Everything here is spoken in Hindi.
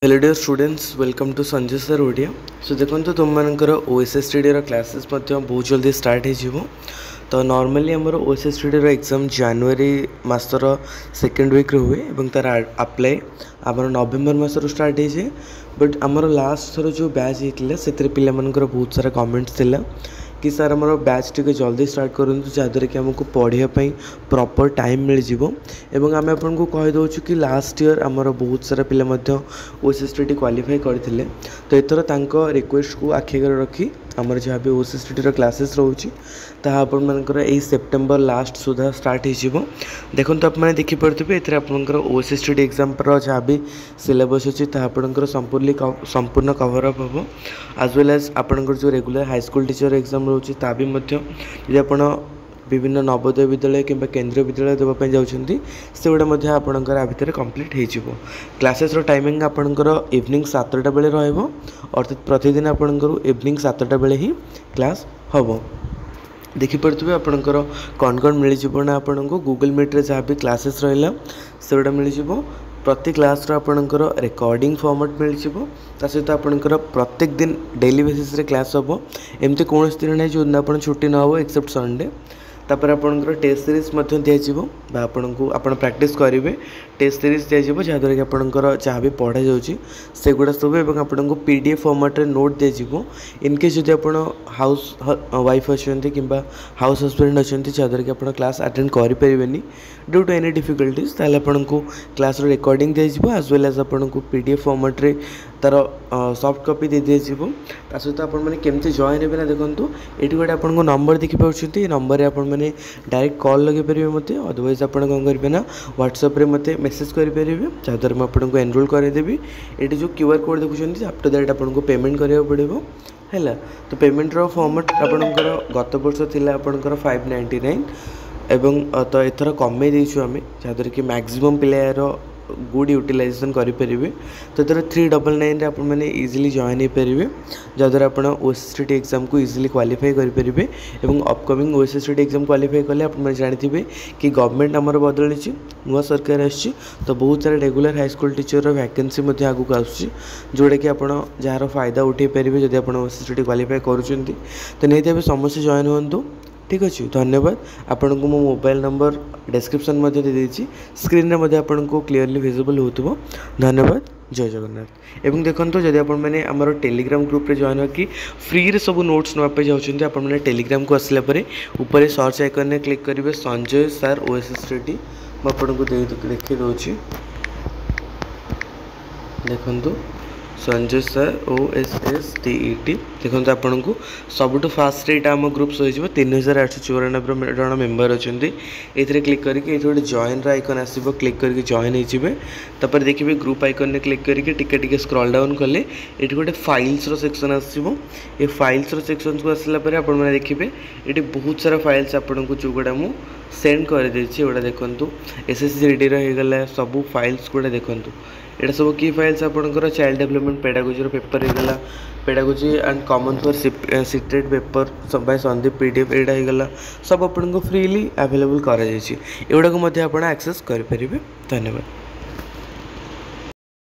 Hello dear students, welcome to Sanjay sir Odia. So देखो तुम मानकर ओएसएसटीडी क्लासेस बहुत जल्दी स्टार्ट हो। तो नॉर्मली आमर ओएसएसटीडी एग्जाम जनवरी मासर सेकेंड वीक हुए और तार अप्लाई आमर नवेम्बर मसरू स्टार्ट हो। बट आमर लास्ट थर जो बैच होता से पिला बहुत सारा कमेंट्स थिला कि सर आमर बैच टी जल्दी स्टार्ट करूँ जहाँद्वारा कि आमको पढ़ाई प्रॉपर टाइम मिल जाव। एवं आम आपको कहीदे कि लास्ट ईयर आमर बहुत सारा पिला ओएसएसटीडी क्वालिफाई करते। तो एथर तांको रिक्वेस्ट को आखिगर रखी आमर जहाँ भी ओएसएसटीडी क्लासेस रोचे ताहा आपनकर एई सेप्टेम्बर लास्ट सुधा स्टार्ट हो। देखो आपने देखिपे ये आपंकर ओएसएसटीडी एग्जाम पर जहाँ भी सिलेबस अच्छी आपंकर संपूर्ण कवर अप हम आज वेल एज आपंकर जो रेगुलर हाईस्कल टीचर एग्जाम रोचे ता भी यदि आप विभिन्न नवोदय विद्यालय कि केंद्रीय विद्यालय देवाई जाऊँगी से गुड़ा आपंकर आ भितर कम्प्लीट हो। क्लासेस टाइमिंग आपंकर इवनिंग 7टा बेले अर्थात प्रतिदिन आपंकर इवनिंग 7टा बेले ही क्लास हम। देखिपे आपंकर कौन कौन मिल ना आपन को गूगल मीट्रे जहाँ भी क्लासेस रहा से गुड़ा मिल प्रति क्लास आपंकर रिकॉर्डिंग फॉर्मेट मिल सहित आपंकर प्रत्येक दिन डेली बेसिस रे क्लास हम। एमती कौन दिन ना जो आप छुट्टी न हो एक्सेप्ट संडे। तापर आपंकर टेस्ट सीरीज दिज्व आपन को आप प्रैक्टिस करेंगे टेस्ट सीरीज दिज्व जहाँद्वारा कि आपंकर जहाँ भी पढ़ा जागुड़ा सब और आपन को पीडीएफ फॉर्मेट नोट दिज्व इनकेस जब आप हाउस वाइफ अच्छा कि हाउस हस्बैंड अच्छा जहाँद्वारा कि आप क्लास अटेंड करें ड्यू टू एनी डिफिकल्टीज ताल आपन को क्लास रिकॉर्डिंग दिज्व आज वेल एज आपन को पीडीएफ फॉर्मेट रे तार सॉफ्ट कॉपी दे दिज्व। ता सहित आपमने जॉइन हे ना देखो ये गोटे आपको नंबर देखिए नंबर आप डायरेक्ट कॉल लगे पारे मत अदरवाइज आप कौन करेंगे ना व्हाट्सएप रे मते मेसेज करेंगे जहाँद्वारा मुझे एनरोल करदेवी। ये जो क्यूआर कोड देखुं आफ्टर दैट आपको पेमेंट करा पड़ो है। तो पेमेंट रो फॉर्मेट आपंकर गत वर्ष थी आपंकर 599 एवं तो एथर कमे देचु आम जहाँद्वारा कि मैक्सिमम पिलायर गुड यूटिलाइजेशन करेंगे। तो ये 399 आप इजिली जॉइन हो पारे जहाँद्वारा आप ओएसएसटीडी एग्जाम को इजिली क्वालिफाई करेंगे। और अपकमिंग ओएसएसटीडी एग्जाम क्वालिफाई कले आप जानते कि गवर्नमेंट आमर बदली नुआ सरकार आसी तो बहुत सारा रेगुलर हाईस्कल टीचर वैकेंसी आगू आसूँ जोटा कि आप जार फायदा उठे पारे जब आप ओएसएसटीडी क्वालिफाई करुँच। तो नहीं भाव समस्त जॉइन हूँ। ठीक अच्छे, धन्यवाद। आपन को मो मोबाइल नंबर डिस्क्रिप्शन में दे देछि स्क्रीन रे आपन को क्लीयरली विजिबल होतबो। धन्यवाद, जय जगन्नाथ। एवं देखो जदि आप मैंने आमर टेलीग्राम ग्रुप रे जॉइन हो कि फ्री रे सब नोट्स नापे जाउछन्ते आप मैंने टेलीग्राम को आसला परे ऊपर सर्च आइकन ने क्लिक करेंगे संजय सर ओएसएसटीडी मैं आपन को देखि दोछि। देखंतु संजय सर ओएसएसटीडी देखो आपन को सबुठ फास्ट रेट आम ग्रुप हो 3894 जन मेम्बर अच्छा ये क्लिक करके ये गोटे जॉइन आइकन आसो क्लिक करके जॉइन होपर देखिए ग्रुप आइकन ने क्लिक करके टिके स्क्रॉल डाउन कले ये गोटे फाइल्स सेक्शन आसो। ये फाइल्स सेक्शन को आसला आप देखिए ये बहुत सारा फाइल्स आपन को जो गुड़ा मुझे सेंड कर देगा देखो एसएससीडी रहीगला सबू फाइल्स गुड़ा देखो यहाँ सब की फाइल्स आपंकर चाइल्ड डेवलपमेंट पेडागोजी पेपर होगा pedagogy and common for CTET paper by Sandeep PDF यहाँ होगा सब आपको फ्रीली अवेलेबल कर एगुड़ा को एक्सेस करेंगे। धन्यवाद।